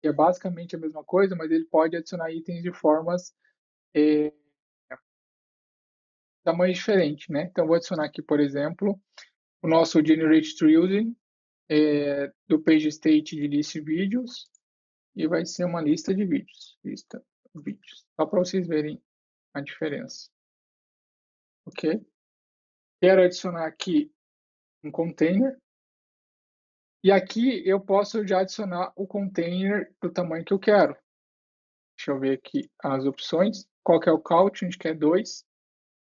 que é basicamente a mesma coisa, mas ele pode adicionar itens de formas é, tamanhos diferentes, né? Então, eu vou adicionar aqui, por exemplo, o nosso Generate to Using do Page State de list vídeos e vai ser uma lista de vídeos. Lista de vídeos. Só para vocês verem a diferença. Ok? Quero adicionar aqui um container. E aqui eu posso já adicionar o container do tamanho que eu quero. Deixa eu ver aqui as opções. Qual que é o count? A gente quer 2,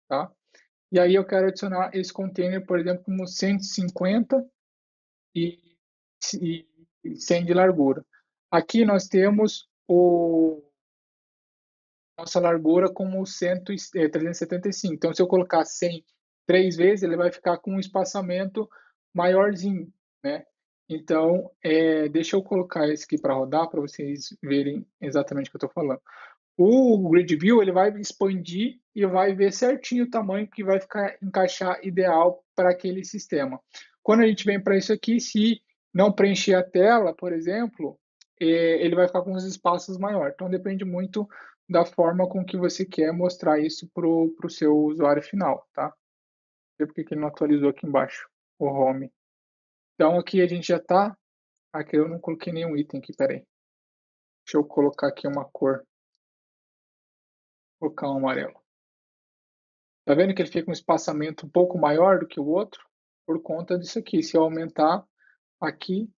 tá? E aí eu quero adicionar esse container, por exemplo, como 150 e, e 100 de largura. Aqui nós temos nossa largura como 375. Então, se eu colocar 100 três vezes, ele vai ficar com um espaçamento maiorzinho, né? Então, deixa eu colocar esse aqui para rodar, para vocês verem exatamente o que eu estou falando. O Grid View ele vai expandir e vai ver certinho o tamanho que vai encaixar ideal para aquele sistema. Quando a gente vem para isso aqui, se não preencher a tela, por exemplo, ele vai ficar com os espaços maiores. Então depende muito da forma com que você quer mostrar isso para o seu usuário final, tá? Não sei porque que ele não atualizou aqui embaixo, o home. Então aqui a gente já está. Aqui eu não coloquei nenhum item aqui, peraí. Deixa eu colocar aqui uma cor. Vou colocar um amarelo. Tá vendo que ele fica um espaçamento um pouco maior do que o outro? Por conta disso aqui. Se eu aumentar aqui.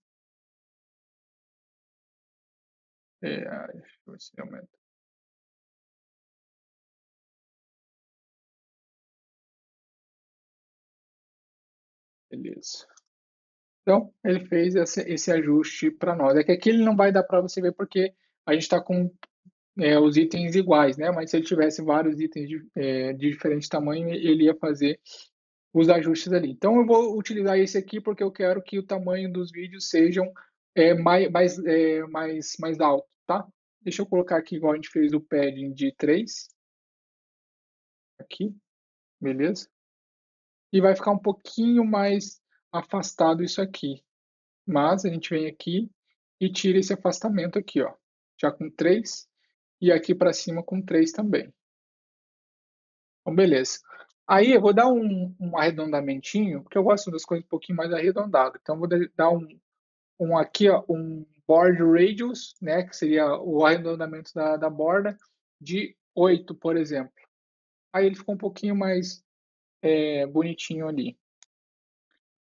Deixa eu ver se aumenta. Beleza. Então, ele fez esse ajuste para nós. É que aqui ele não vai dar para você ver porque a gente está com os itens iguais, né? Mas se ele tivesse vários itens de diferente tamanho, ele ia fazer os ajustes ali. Então, eu vou utilizar esse aqui porque eu quero que o tamanho dos vídeos sejam mais alto, tá? Deixa eu colocar aqui, igual a gente fez o padding de 3. Aqui, beleza? E vai ficar um pouquinho mais afastado isso aqui. Mas a gente vem aqui e tira esse afastamento aqui, ó. Já com 3 e aqui para cima com 3 também. Então, beleza. Aí eu vou dar um arredondamentinho, porque eu gosto das coisas um pouquinho mais arredondadas. Então, eu vou dar aqui, ó, um board radius, né, que seria o arredondamento da borda, de 8, por exemplo. Aí ele ficou um pouquinho mais bonitinho ali.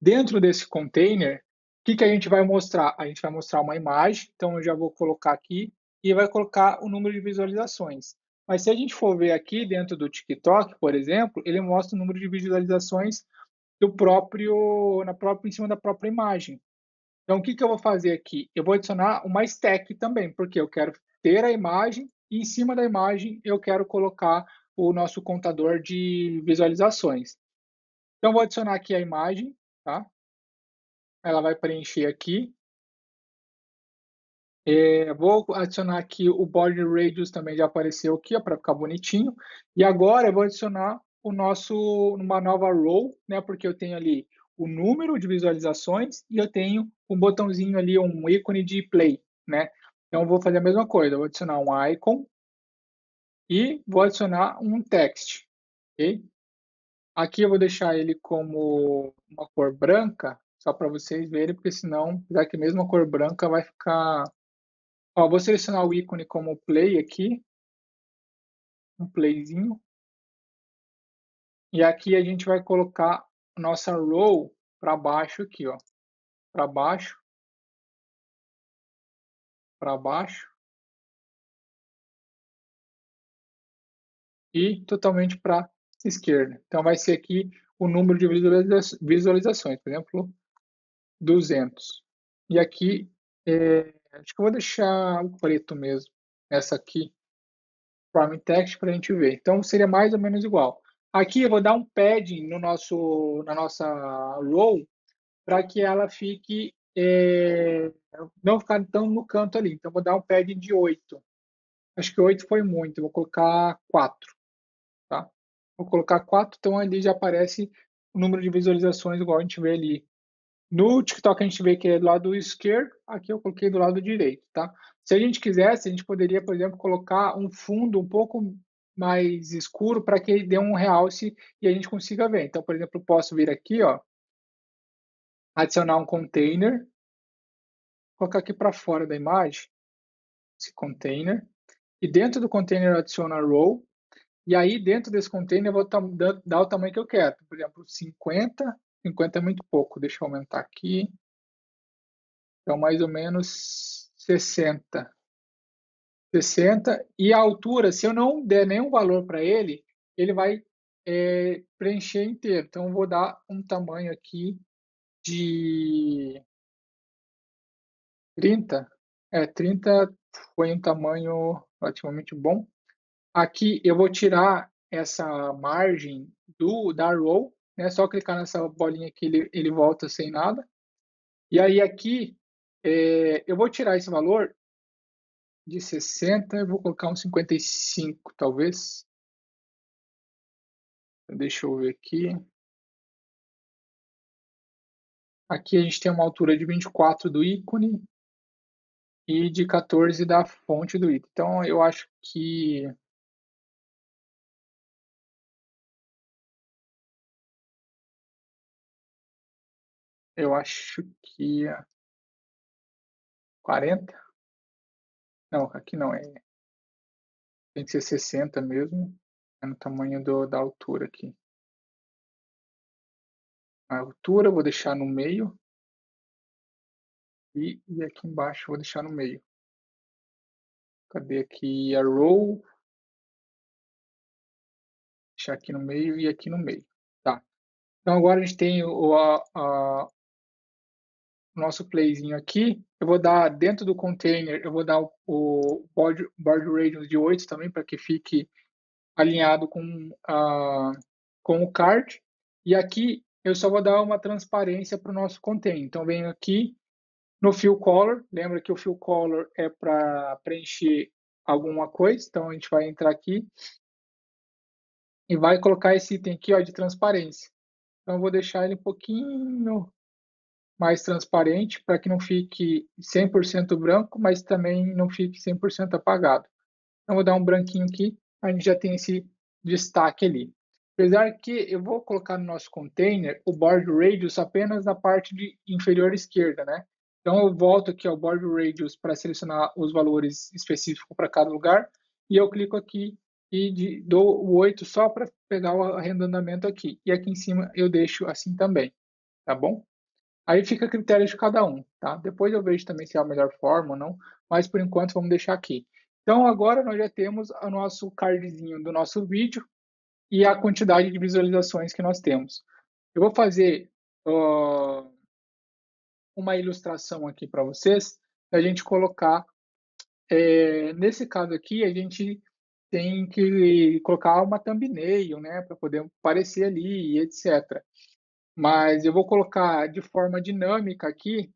Dentro desse container, o que a gente vai mostrar? A gente vai mostrar uma imagem, então eu já vou colocar aqui e vai colocar o número de visualizações. Mas se a gente for ver aqui dentro do TikTok, por exemplo, ele mostra o número de visualizações em cima da própria imagem. Então, o que eu vou fazer aqui? Eu vou adicionar uma stack também, porque eu quero ter a imagem e em cima da imagem eu quero colocar o nosso contador de visualizações. Então, vou adicionar aqui a imagem, tá? Ela vai preencher aqui. Vou adicionar aqui o border radius, também já apareceu aqui, para ficar bonitinho. E agora eu vou adicionar uma nova row, né? Porque eu tenho ali o número de visualizações e eu tenho um botãozinho ali, um ícone de play, né? Então eu vou fazer a mesma coisa, eu vou adicionar um icon e vou adicionar um text, ok? Aqui eu vou deixar ele como uma cor branca, só para vocês verem, porque senão, já que mesmo a cor branca vai ficar. Ó, vou selecionar o ícone como play aqui, um playzinho. E aqui a gente vai colocar a nossa row para baixo aqui, ó. Para baixo, para baixo e totalmente para esquerda. Então vai ser aqui o número de visualizações, por exemplo, 200. E aqui, acho que eu vou deixar o preto mesmo, essa aqui, Form Text, para a gente ver. Então seria mais ou menos igual. Aqui eu vou dar um padding na nossa row para que ela fique não ficar tão no canto ali. Então vou dar um padding de 8. Acho que 8 foi muito, vou colocar 4, tá? Vou colocar 4, então ali já aparece o número de visualizações igual a gente vê ali No TikTok a gente vê que é do lado esquerdo, aqui eu coloquei do lado direito, tá? Se a gente quisesse, a gente poderia, por exemplo, colocar um fundo um pouco mais escuro para que ele dê um realce e a gente consiga ver. Então, por exemplo, eu posso vir aqui, ó, adicionar um container, colocar aqui para fora da imagem, esse container, e dentro do container eu adiciono a row, e aí dentro desse container eu vou dar o tamanho que eu quero. Por exemplo, 50, 50 é muito pouco, deixa eu aumentar aqui. Então, mais ou menos 60. 60. E a altura, se eu não der nenhum valor para ele, ele vai preencher inteiro. Então, eu vou dar um tamanho aqui de 30. 30 foi um tamanho relativamente bom. Aqui eu vou tirar essa margem da row, né? Só clicar nessa bolinha aqui, ele volta sem nada. E aí aqui, eu vou tirar esse valor de 60, eu vou colocar um 55, talvez. Deixa eu ver aqui. Aqui a gente tem uma altura de 24 do ícone e de 14 da fonte do ícone. Então, eu acho que... Eu acho que 40? Não, aqui não. Tem que ser 60 mesmo. É no tamanho da altura aqui. A altura eu vou deixar no meio. E aqui embaixo eu vou deixar no meio. Cadê aqui a row? Deixar aqui no meio e aqui no meio. Tá. Então agora a gente tem o nosso playzinho aqui. Eu vou dar dentro do container, eu vou dar o board radius de 8 também, para que fique alinhado com o card. E aqui eu só vou dar uma transparência para o nosso container. Então venho aqui no fill color. Lembra que o fill color é para preencher alguma coisa. Então a gente vai entrar aqui e vai colocar esse item aqui, ó, de transparência. Então eu vou deixar ele um pouquinho mais transparente para que não fique 100% branco, mas também não fique 100% apagado. Então, vou dar um branquinho aqui, a gente já tem esse destaque ali. Apesar que eu vou colocar no nosso container o board radius apenas na parte inferior esquerda, né? Então, eu volto aqui ao board radius para selecionar os valores específicos para cada lugar, e eu clico aqui e dou o 8 só para pegar o arredondamento aqui. E aqui em cima eu deixo assim também, tá bom? Aí fica a critério de cada um, tá? Depois eu vejo também se é a melhor forma ou não, mas por enquanto vamos deixar aqui. Então agora nós já temos o nosso cardzinho do nosso vídeo e a quantidade de visualizações que nós temos. Eu vou fazer uma ilustração aqui para vocês, a gente colocar, nesse caso aqui, a gente tem que colocar uma thumbnail, né, para poder aparecer ali, etc. Mas eu vou colocar de forma dinâmica aqui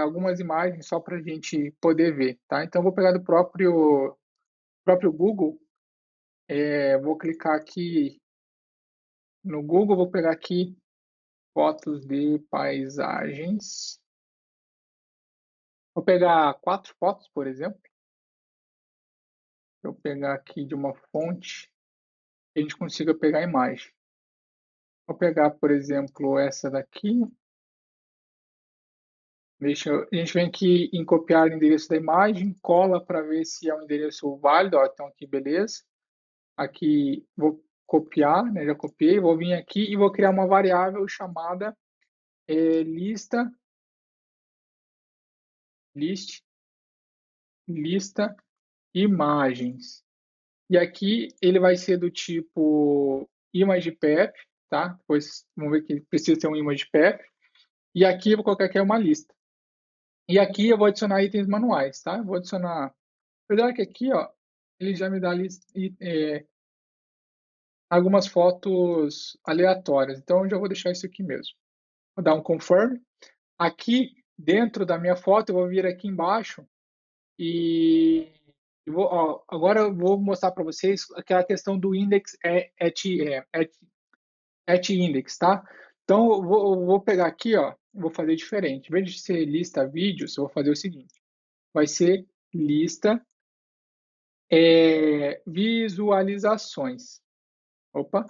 algumas imagens só para a gente poder ver, tá? Então, eu vou pegar do próprio Google, vou clicar aqui no Google, vou pegar aqui fotos de paisagens. Vou pegar 4 fotos, por exemplo. Eu pegar aqui de uma fonte que a gente consiga pegar a imagem. Vou pegar, por exemplo, essa daqui. A gente vem aqui em copiar o endereço da imagem, cola para ver se é um endereço válido. Ó, então aqui, beleza. Aqui vou copiar, né? Já copiei. Vou vir aqui e vou criar uma variável chamada lista imagens. E aqui ele vai ser do tipo ImagePath, tá? Depois vamos ver que ele precisa ter um ImagePath. E aqui eu vou colocar aqui uma lista. E aqui eu vou adicionar itens manuais, tá? Eu vou adicionar. Apesar que aqui, ó, ele já me dá algumas fotos aleatórias. Então eu já vou deixar isso aqui mesmo. Vou dar um confirm. Aqui dentro da minha foto, eu vou vir aqui embaixo e agora eu vou mostrar para vocês aquela questão do index at index, tá? Então eu vou pegar aqui, ó, eu vou fazer diferente. Em vez de ser lista vídeos, eu vou fazer o seguinte. Vai ser lista visualizações. Opa,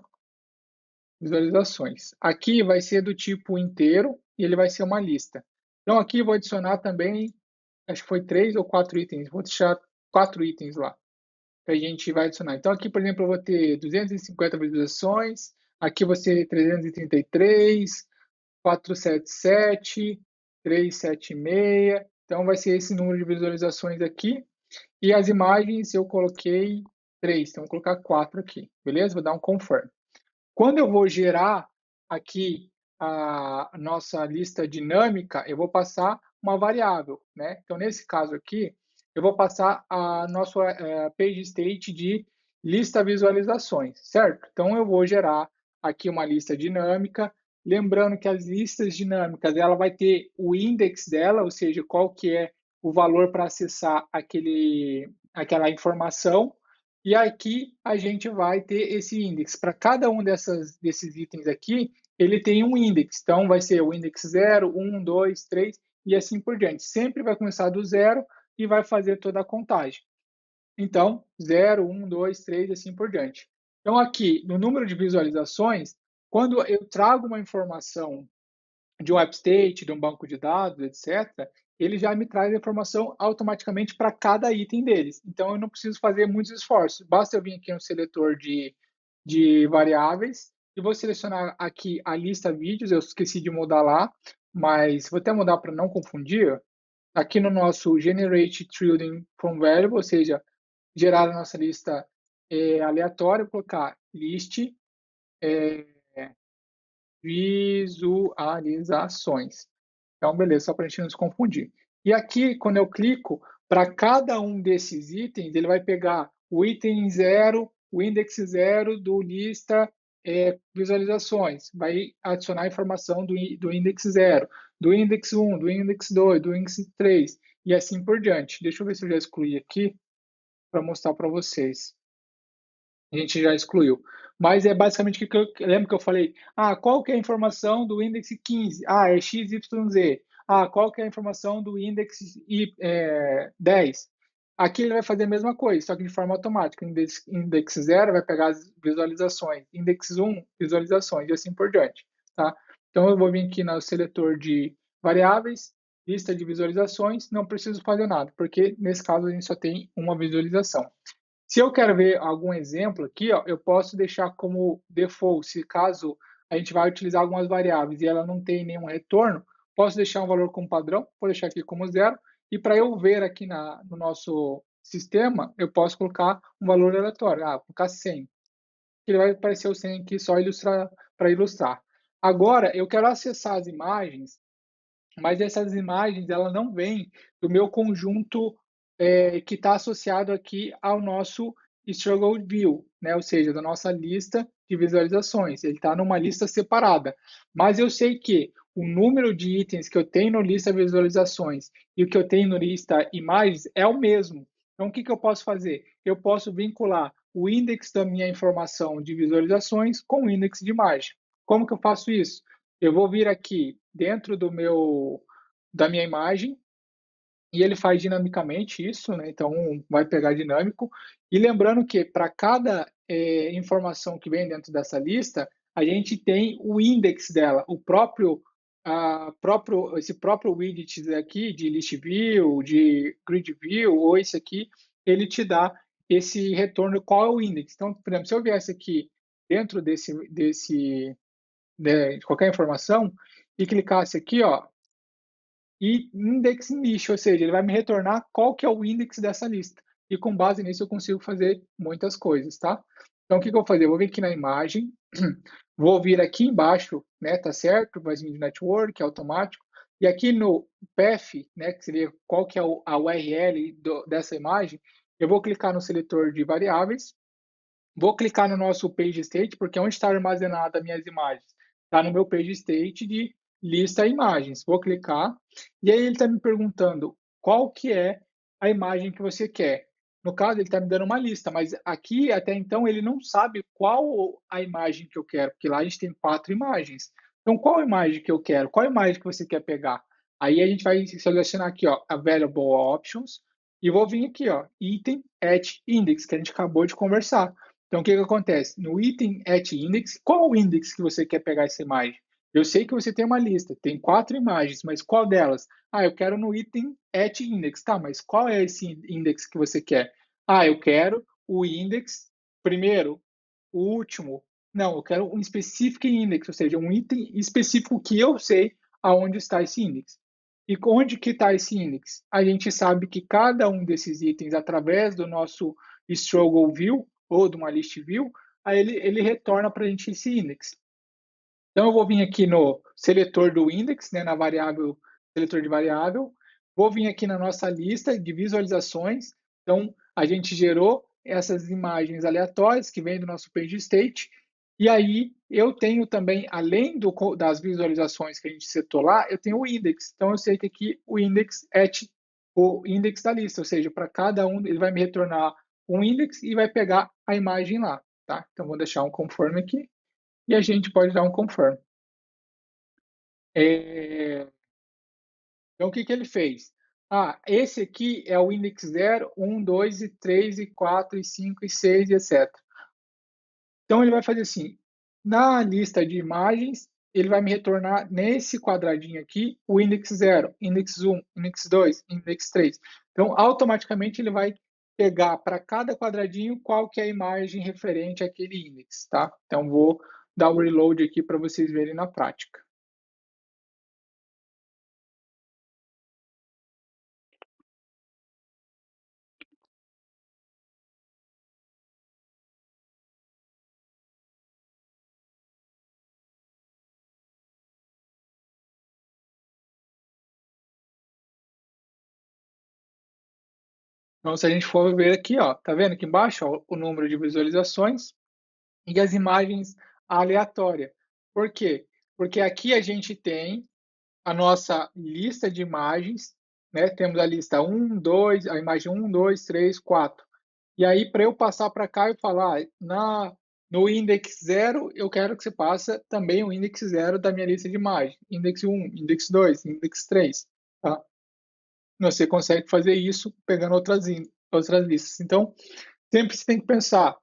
visualizações. Aqui vai ser do tipo inteiro e ele vai ser uma lista. Então aqui eu vou adicionar também, acho que foi 3 ou 4 itens. Vou deixar 4 itens lá, que a gente vai adicionar. Então aqui, por exemplo, eu vou ter 250 visualizações, aqui eu vou ter 333, 477, 376. Então vai ser esse número de visualizações aqui. E as imagens eu coloquei 3, então vou colocar 4 aqui, beleza? Vou dar um confirm. Quando eu vou gerar aqui a nossa lista dinâmica, eu vou passar uma variável, né? Então, nesse caso aqui, eu vou passar a nossa page state de lista visualizações, certo? Então, eu vou gerar aqui uma lista dinâmica, lembrando que as listas dinâmicas, ela vai ter o index dela, ou seja, qual que é o valor para acessar aquela informação, e aqui a gente vai ter esse índice. Para cada um desses itens aqui, ele tem um índice. Então, vai ser o índice 0, 1, 2, 3 e assim por diante. Sempre vai começar do zero e vai fazer toda a contagem. Então, 0, 1, 2, 3 e assim por diante. Então, aqui, no número de visualizações, quando eu trago uma informação de um AppState, de um banco de dados, etc., ele já me traz a informação automaticamente para cada item deles. Então, eu não preciso fazer muitos esforços. Basta eu vir aqui no seletor de variáveis e vou selecionar aqui a lista vídeos. Eu esqueci de mudar lá, mas vou até mudar para não confundir. Aqui no nosso Generate Trailing from Variable, ou seja, gerar a nossa lista aleatória, colocar list visualizações. Então, beleza, só para a gente não se confundir. E aqui, quando eu clico, para cada um desses itens, ele vai pegar o item 0, o index 0 do lista visualizações. Vai adicionar a informação do index 0, do index 1, do index 2, do index 3 e assim por diante. Deixa eu ver se eu já excluí aqui para mostrar para vocês. A gente já excluiu. Mas é basicamente o que eu lembro que eu falei. Qual que é a informação do índice 15? É XYZ. Qual que é a informação do índice 10? Aqui ele vai fazer a mesma coisa, só que de forma automática. Index 0 vai pegar as visualizações. Index 1, visualizações, e assim por diante. Tá? Então eu vou vir aqui no seletor de variáveis, lista de visualizações, não preciso fazer nada, porque nesse caso a gente só tem uma visualização. Se eu quero ver algum exemplo aqui, ó, eu posso deixar como default, se caso a gente vai utilizar algumas variáveis e ela não tem nenhum retorno, posso deixar um valor como padrão, vou deixar aqui como 0, e para eu ver aqui no nosso sistema, eu posso colocar um valor aleatório, vou colocar 100. Ele vai aparecer o 100 aqui só para ilustrar. Agora, eu quero acessar as imagens, mas essas imagens ela não vêm do meu conjunto que está associado aqui ao nosso Struggle View, né? Ou seja, da nossa lista de visualizações. Ele está numa lista separada. Mas eu sei que o número de itens que eu tenho no lista visualizações e o que eu tenho no lista imagens é o mesmo. Então, o que eu posso fazer? Eu posso vincular o index da minha informação de visualizações com o index de imagem. Como que eu faço isso? Eu vou vir aqui dentro da minha imagem e ele faz dinamicamente isso, né? Então vai pegar dinâmico. E lembrando que para cada informação que vem dentro dessa lista, a gente tem o index dela, esse próprio widget aqui de list view, de grid view, ou esse aqui, ele te dá esse retorno qual é o index. Então, por exemplo, se eu viesse aqui dentro de qualquer informação e clicasse aqui, ó, e index list, ou seja, ele vai me retornar qual que é o index dessa lista. E com base nisso eu consigo fazer muitas coisas, tá? Então o que eu vou fazer? Eu vou vir aqui na imagem, vou vir aqui embaixo, né, tá certo? Vai vir de network, automático. E aqui no path, né, que seria qual que é a URL dessa imagem, eu vou clicar no seletor de variáveis, vou clicar no nosso page state, porque é onde está armazenada as minhas imagens. Está no meu page state de lista imagens. Vou clicar e aí ele está me perguntando qual que é a imagem que você quer. No caso, ele está me dando uma lista, mas aqui até então ele não sabe qual a imagem que eu quero, porque lá a gente tem 4 imagens. Então, qual imagem que eu quero? Qual imagem que você quer pegar? Aí a gente vai selecionar aqui, ó, Available Options, e vou vir aqui, ó, Item at Index, que a gente acabou de conversar. Então, o que que acontece? No Item at Index, qual o index que você quer pegar essa imagem? Eu sei que você tem uma lista, tem 4 imagens, mas qual delas? Ah, eu quero no Item at Index. Tá, mas qual é esse index que você quer? Ah, eu quero o index primeiro, o último. Não, eu quero um specific index, ou seja, um item específico que eu sei aonde está esse index. E onde que está esse index? A gente sabe que cada um desses itens, através do nosso struggle view ou de uma list view, aí ele retorna para a gente esse index. Então, eu vou vir aqui no seletor do index, né, na variável, seletor de variável. Vou vir aqui na nossa lista de visualizações. Então, a gente gerou essas imagens aleatórias que vêm do nosso page state. E aí, eu tenho também, além das visualizações que a gente setou lá, eu tenho o index. Então, eu sei que aqui o index é o index da lista, ou seja, para cada um, ele vai me retornar um index e vai pegar a imagem lá, tá? Então, vou deixar um conforme aqui e a gente pode dar um confirm. Então, o que que ele fez? Ah, esse aqui é o index 0, 1, 2, e 3, e 4, e 5, e 6, e etc. Então, ele vai fazer assim, na lista de imagens, ele vai me retornar nesse quadradinho aqui o index 0, index 1, index 2, index 3. Então, automaticamente, ele vai pegar para cada quadradinho qual que é a imagem referente àquele index, tá? Então, vou dar o reload aqui para vocês verem na prática. Então, se a gente for ver aqui, ó, tá vendo aqui embaixo, ó, o número de visualizações e as imagens aleatórias. Por quê? Porque aqui a gente tem a nossa lista de imagens, né? Temos a lista 1, 2, a imagem 1, 2, 3, 4. E aí, para eu passar para cá e falar, no index 0, eu quero que você passe também o index 0 da minha lista de imagens. Index 1, index 2, index 3. Tá? Você consegue fazer isso pegando outras listas. Então, sempre você tem que pensar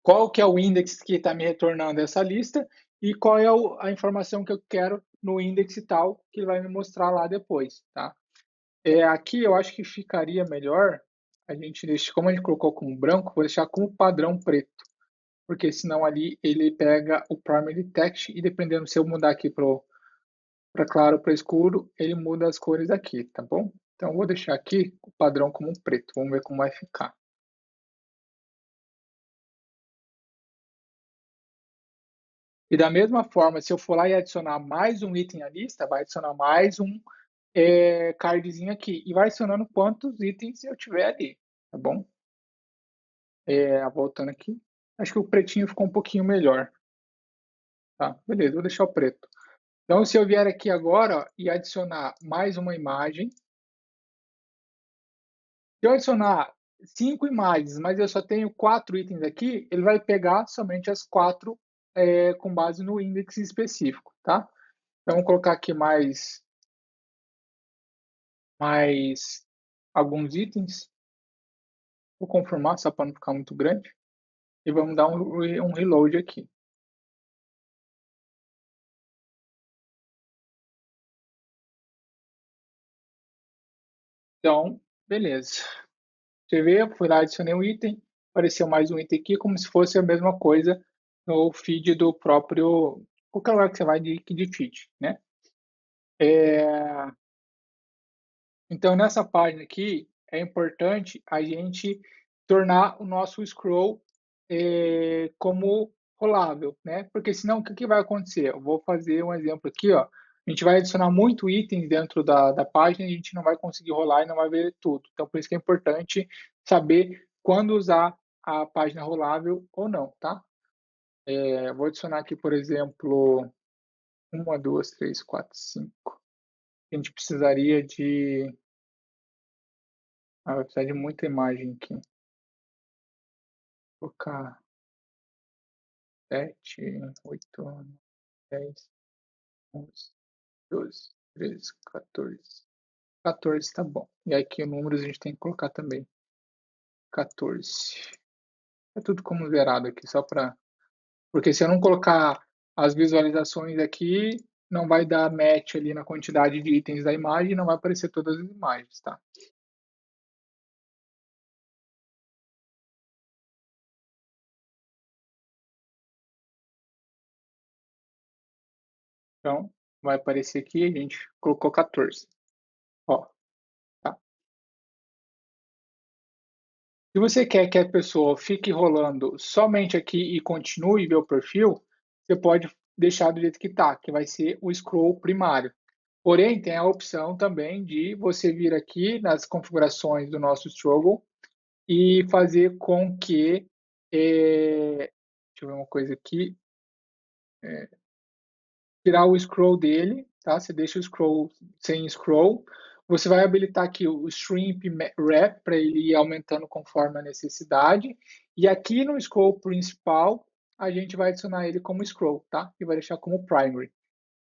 qual que é o index que está me retornando essa lista e qual é a informação que eu quero no index tal que ele vai me mostrar lá depois, tá? Aqui eu acho que ficaria melhor a gente deixar, como a gente colocou como branco, vou deixar como padrão preto, porque senão ali ele pega o primary text e dependendo se eu mudar aqui para claro para escuro, ele muda as cores aqui, tá bom? Então eu vou deixar aqui o padrão como preto, vamos ver como vai ficar. E da mesma forma, se eu for lá e adicionar mais um item à lista, vai adicionar mais um cardzinho aqui. E vai adicionando quantos itens eu tiver ali, tá bom? Voltando aqui. Acho que o pretinho ficou um pouquinho melhor. Tá, beleza, vou deixar o preto. Então, se eu vier aqui agora ó, e adicionar mais uma imagem, se eu adicionar 5 imagens, mas eu só tenho 4 itens aqui, ele vai pegar somente as 4 com base no index específico, tá? Então, vou colocar aqui mais alguns itens. Vou confirmar, só para não ficar muito grande. E vamos dar um reload aqui. Então, beleza. Você vê, eu fui lá, adicionei um item, apareceu mais um item aqui, como se fosse a mesma coisa no feed do próprio, qualquer lugar que você vai de feed, né? É, Então, nessa página aqui, é importante a gente tornar o nosso scroll como rolável, né? Porque senão, o que vai acontecer? Eu vou fazer um exemplo aqui, ó. A gente vai adicionar muito itens dentro da página e a gente não vai conseguir rolar e não vai ver tudo. Então, por isso que é importante saber quando usar a página rolável ou não, tá? Vou adicionar aqui, por exemplo, uma, duas, três, quatro, cinco. A gente precisaria de vai precisar de muita imagem aqui. Vou colocar 7, 8, 10. 11, 12, 13, 14. 14 tá bom. E aqui o números a gente tem que colocar também. 14. É tudo como zerado aqui, só para. Porque se eu não colocar as visualizações aqui, não vai dar match ali na quantidade de itens da imagem, não vai aparecer todas as imagens, tá? Então, vai aparecer aqui, a gente colocou 14. Ó, tá? Se você quer que a pessoa fique rolando somente aqui e continue ver o perfil, você pode deixar do jeito que tá, que vai ser o scroll primário. Porém, tem a opção também de você vir aqui nas configurações do nosso Struggle e fazer com que, deixa eu ver uma coisa aqui, tirar o scroll dele, tá? Você deixa o scroll sem scroll. Você vai habilitar aqui o Shrimp Wrap para ele ir aumentando conforme a necessidade. E aqui no scroll principal, a gente vai adicionar ele como scroll, tá? E vai deixar como primary.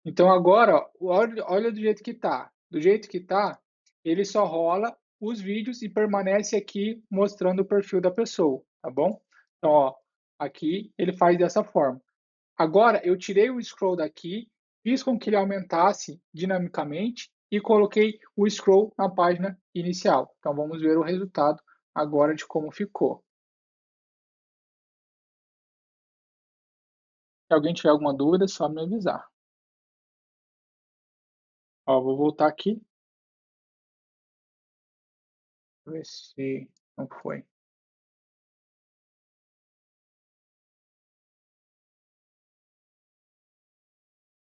Então agora, ó, olha do jeito que tá. Do jeito que tá, ele só rola os vídeos e permanece aqui mostrando o perfil da pessoa, tá bom? Então, ó, aqui ele faz dessa forma. Agora, eu tirei o scroll daqui, fiz com que ele aumentasse dinamicamente e coloquei o scroll na página inicial. Então, vamos ver o resultado agora de como ficou. Se alguém tiver alguma dúvida, é só me avisar. Ó, vou voltar aqui. Ver se não foi.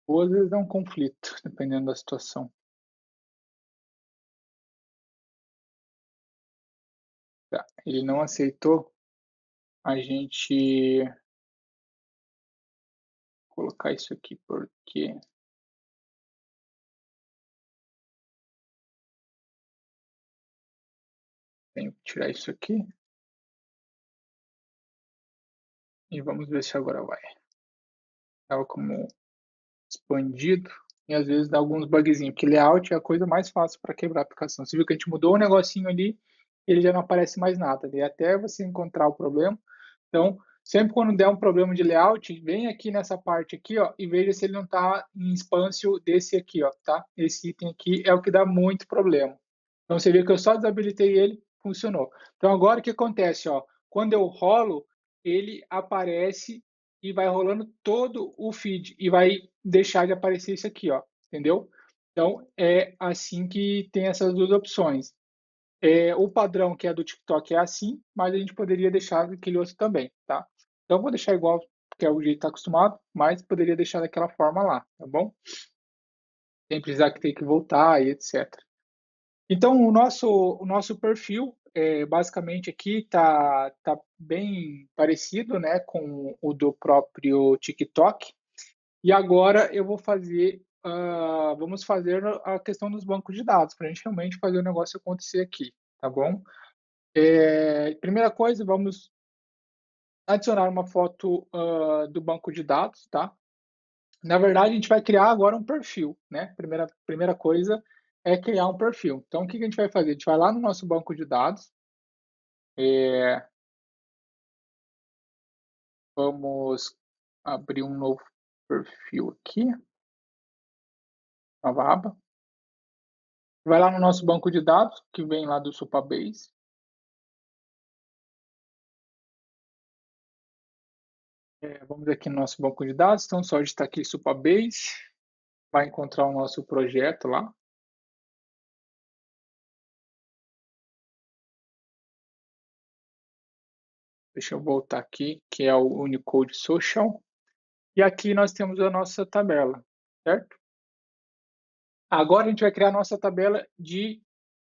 Ou às vezes dá um conflito, dependendo da situação. Tá, ele não aceitou a gente colocar isso aqui, porque tenho que tirar isso aqui. E vamos ver se agora vai. Estava como expandido e às vezes dá alguns bugzinhos, porque layout é a coisa mais fácil para quebrar a aplicação. Você viu que a gente mudou um negocinho ali, ele já não aparece mais nada, e até você encontrar o problema. Então, sempre quando der um problema de layout, vem aqui nessa parte aqui, ó, e veja se ele não está em expansio desse aqui, ó, tá? Esse item aqui é o que dá muito problema. Então, você vê que eu só desabilitei ele, funcionou. Então, agora o que acontece, ó? Quando eu rolo, ele aparece e vai rolando todo o feed e vai deixar de aparecer isso aqui, ó, entendeu? Então, é assim que tem essas duas opções. O padrão que é do TikTok é assim, mas a gente poderia deixar aquele outro também, tá? Então, vou deixar igual, que é o jeito que está acostumado, mas poderia deixar daquela forma lá, tá bom? Sem precisar que ter que voltar e etc. Então, o nosso perfil, basicamente aqui tá bem parecido, né, com o do próprio TikTok. E agora eu vou fazer, vamos fazer a questão dos bancos de dados, para a gente realmente fazer o negócio acontecer aqui, tá bom? Primeira coisa, vamos adicionar uma foto do banco de dados, tá? Na verdade, a gente vai criar agora um perfil, né? Primeira coisa é criar um perfil. Então, o que a gente vai fazer? A gente vai lá no nosso banco de dados, é, vamos abrir um novo perfil aqui, nova aba. Vai lá no nosso banco de dados, que vem lá do Supabase. Vamos aqui no nosso banco de dados, então só digitar aqui Supabase, vai encontrar o nosso projeto lá. Deixa eu voltar aqui, que é o Unicode Social. E aqui nós temos a nossa tabela, certo? Agora a gente vai criar a nossa tabela de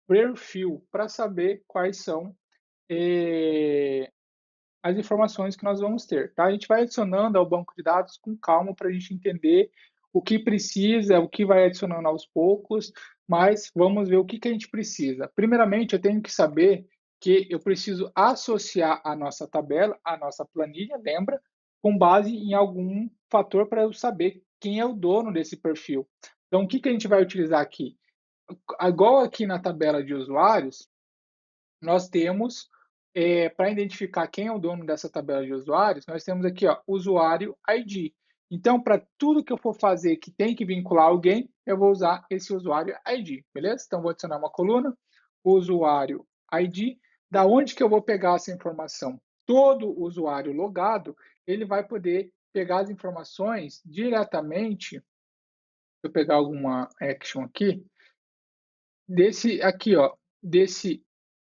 perfil para saber quais são as informações que nós vamos ter. Tá? A gente vai adicionando ao banco de dados com calma para a gente entender o que precisa, o que vai adicionando aos poucos, mas vamos ver o que a gente precisa. Primeiramente, eu tenho que saber que eu preciso associar a nossa tabela, a nossa planilha, lembra? Com base em algum fator para eu saber quem é o dono desse perfil. Então, o que a gente vai utilizar aqui? Igual aqui na tabela de usuários, nós temos, para identificar quem é o dono dessa tabela de usuários, nós temos aqui, ó, usuário ID. Então, para tudo que eu for fazer que tem que vincular alguém, eu vou usar esse usuário ID, beleza? Então, vou adicionar uma coluna, usuário ID. Da onde que eu vou pegar essa informação? Todo usuário logado, ele vai poder pegar as informações diretamente. Deixa eu pegar alguma action aqui, desse aqui, ó, desse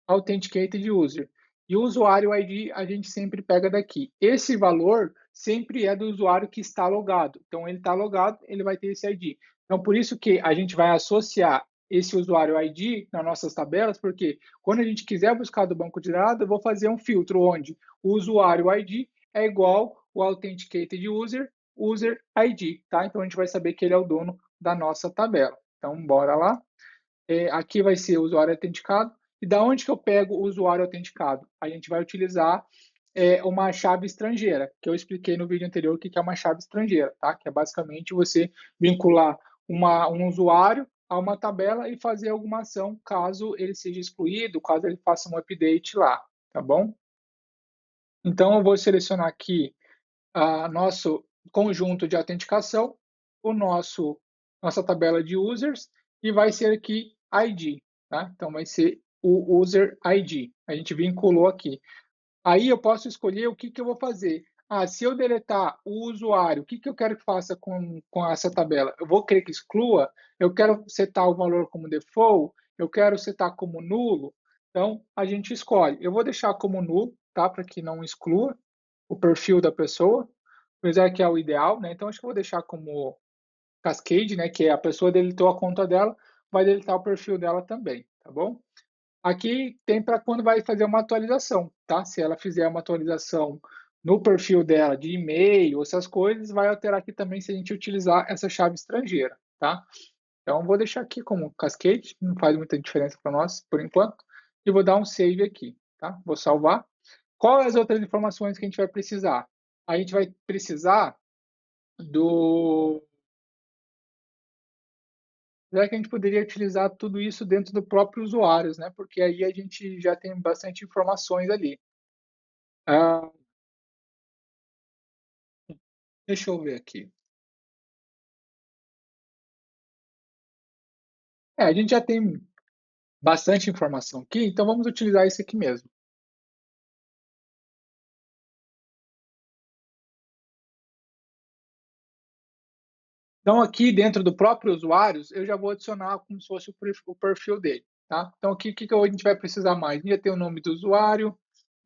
Authenticated User. E o usuário ID a gente sempre pega daqui. Esse valor sempre é do usuário que está logado. Então, ele está logado, ele vai ter esse ID. Então, por isso que a gente vai associar esse usuário ID nas nossas tabelas, porque quando a gente quiser buscar do banco de dados, eu vou fazer um filtro onde o usuário ID é igual o Authenticated User, User ID, tá? Então, a gente vai saber que ele é o dono da nossa tabela. Então, bora lá. Aqui vai ser o usuário autenticado. E da onde que eu pego o usuário autenticado? A gente vai utilizar uma chave estrangeira, que eu expliquei no vídeo anterior o que é uma chave estrangeira, tá? Que é basicamente você vincular um usuário a uma tabela e fazer alguma ação caso ele seja excluído, caso ele faça um update lá, tá bom? Então, eu vou selecionar aqui nosso conjunto de autenticação, nossa tabela de users, e vai ser aqui ID, tá? Então, vai ser o user ID. A gente vinculou aqui. Aí eu posso escolher o que eu vou fazer. Se eu deletar o usuário, o que eu quero que faça com essa tabela? Eu vou querer que exclua? Eu quero setar o valor como default? Eu quero setar como nulo? Então, a gente escolhe. Eu vou deixar como nulo, tá? Para que não exclua o perfil da pessoa, apesar que é o ideal, né? Então, acho que eu vou deixar como cascade, né? Que é a pessoa deletou a conta dela, vai deletar o perfil dela também, tá bom? Aqui tem para quando vai fazer uma atualização, tá? Se ela fizer uma atualização no perfil dela de e-mail, essas coisas, vai alterar aqui também se a gente utilizar essa chave estrangeira, tá? Então, vou deixar aqui como cascade, não faz muita diferença para nós, por enquanto, e vou dar um save aqui, tá? Vou salvar. Quais as outras informações que a gente vai precisar? A gente vai precisar do... Já que a gente poderia utilizar tudo isso dentro do próprio usuário, né? Porque aí a gente já tem bastante informações ali. Ah, deixa eu ver aqui. A gente já tem bastante informação aqui, então vamos utilizar isso aqui mesmo. Então, aqui dentro do próprio usuário, eu já vou adicionar como se fosse o perfil dele, tá? Então, aqui, o que a gente vai precisar mais? A gente já tem o nome do usuário,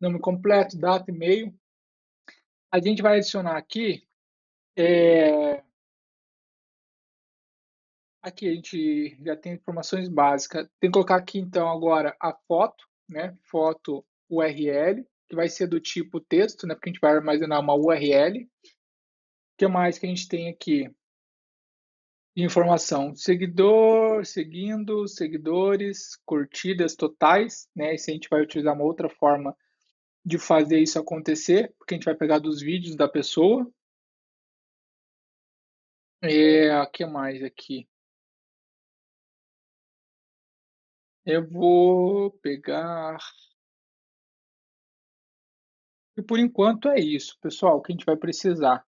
nome completo, data, e-mail. A gente vai adicionar aqui, aqui a gente já tem informações básicas. Tem que colocar aqui, então, agora a foto, né? Foto URL, que vai ser do tipo texto, né? Porque a gente vai armazenar uma URL. O que mais que a gente tem aqui? De informação, seguidor, seguindo, seguidores, curtidas totais, né? Esse a gente vai utilizar uma outra forma de fazer isso acontecer, porque a gente vai pegar dos vídeos da pessoa. O que mais aqui? Eu vou pegar. E por enquanto é isso, pessoal, que a gente vai precisar.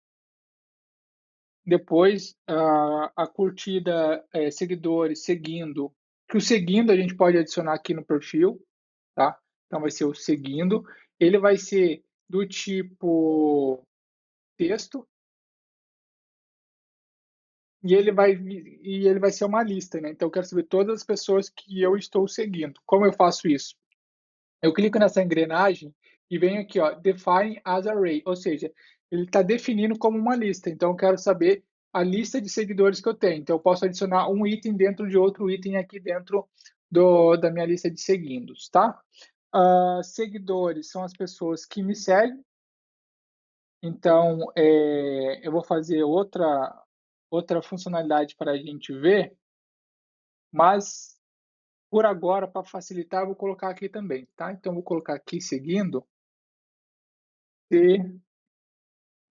Depois, a curtida, seguidores, seguindo. Que o seguindo a gente pode adicionar aqui no perfil, tá? Então vai ser o seguindo. Ele vai ser do tipo texto e ele vai ser uma lista, né? Então eu quero saber todas as pessoas que eu estou seguindo. Como eu faço isso? Eu clico nessa engrenagem e venho aqui, ó, define as array, ou seja, ele está definindo como uma lista. Então eu quero saber a lista de seguidores que eu tenho. Então eu posso adicionar um item dentro de outro item aqui dentro da minha lista de seguindos, tá? Seguidores são as pessoas que me seguem. Então, eu vou fazer outra funcionalidade para a gente ver, mas por agora, para facilitar, eu vou colocar aqui também, tá? Então, vou colocar aqui seguindo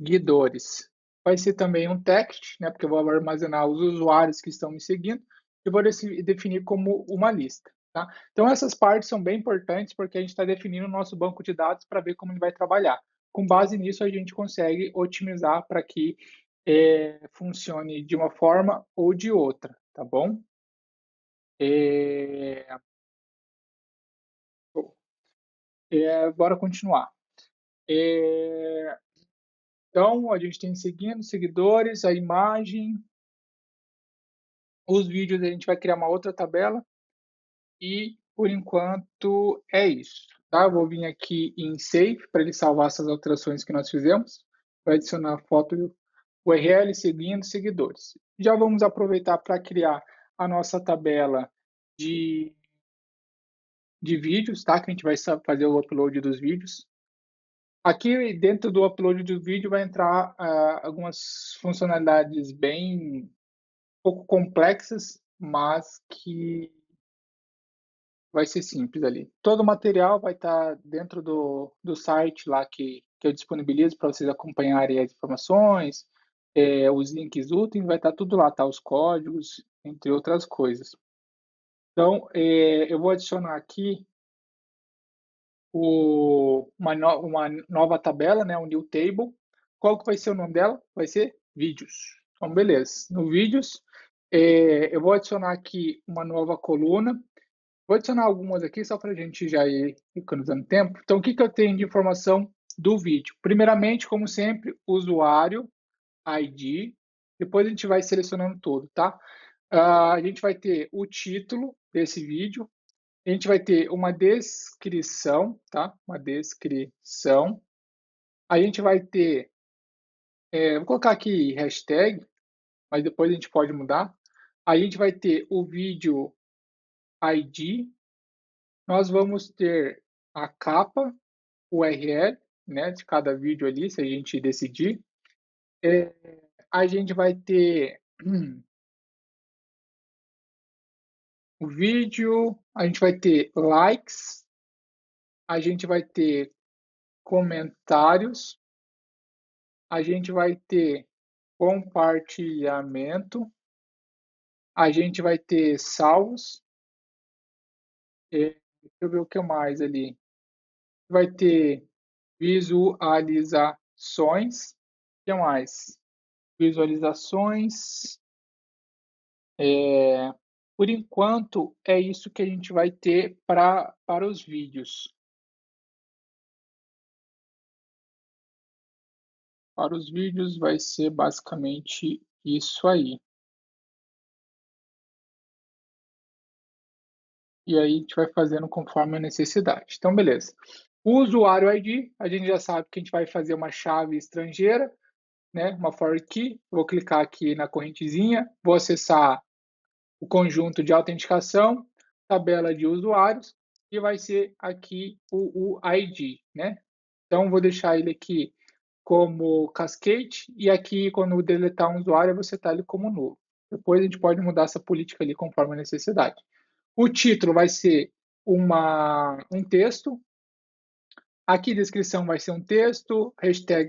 seguidores. vai ser também um text, né, porque eu vou armazenar os usuários que estão me seguindo, e vou definir como uma lista. Tá? Então, essas partes são bem importantes porque a gente está definindo o nosso banco de dados para ver como ele vai trabalhar. Com base nisso, a gente consegue otimizar para que funcione de uma forma ou de outra, tá bom? Bora continuar. Então, a gente tem seguindo, seguidores, a imagem, os vídeos, a gente vai criar uma outra tabela e, por enquanto, é isso. Tá? Eu vou vir aqui em Save para ele salvar essas alterações que nós fizemos. Vai adicionar foto URL, seguindo, seguidores. Já vamos aproveitar para criar a nossa tabela de vídeos, tá? Que a gente vai fazer o upload dos vídeos. Aqui dentro do upload do vídeo vai entrar algumas funcionalidades bem pouco complexas, mas que vai ser simples ali. Todo o material vai estar dentro do site lá que eu disponibilizo para vocês acompanharem as informações, os links úteis, vai estar tudo lá, tá? Os códigos, entre outras coisas. Então, eu vou adicionar aqui uma nova tabela, né? Um new table. Qual que vai ser o nome dela? Vai ser vídeos. Então, beleza. No vídeos, eu vou adicionar aqui uma nova coluna. Vou adicionar algumas aqui só para a gente já ir economizando tempo. Então, o que eu tenho de informação do vídeo? Primeiramente, como sempre, usuário, ID. Depois a gente vai selecionando todo, tá? A gente vai ter o título desse vídeo. A gente vai ter uma descrição, tá? Uma descrição. A gente vai ter, vou colocar aqui hashtag, mas depois a gente pode mudar. A gente vai ter o vídeo ID. Nós vamos ter a capa, URL, né, de cada vídeo ali, se a gente decidir. A gente vai ter o vídeo, a gente vai ter likes, a gente vai ter comentários, a gente vai ter compartilhamento, a gente vai ter salvos, deixa eu ver o que mais ali. Vai ter visualizações, o que mais? Visualizações. Por enquanto, é isso que a gente vai ter para os vídeos. Para os vídeos vai ser basicamente isso aí. E aí a gente vai fazendo conforme a necessidade. Então, beleza. O usuário ID, a gente já sabe que a gente vai fazer uma chave estrangeira, né? Uma foreign key. Vou clicar aqui na correntezinha, vou acessar o conjunto de autenticação, tabela de usuários, e vai ser aqui o ID, né? Então, vou deixar ele aqui como cascade, e aqui, quando deletar um usuário, você está ele como nulo. Depois a gente pode mudar essa política ali conforme a necessidade. O título vai ser um texto. Aqui, descrição vai ser um texto, hashtag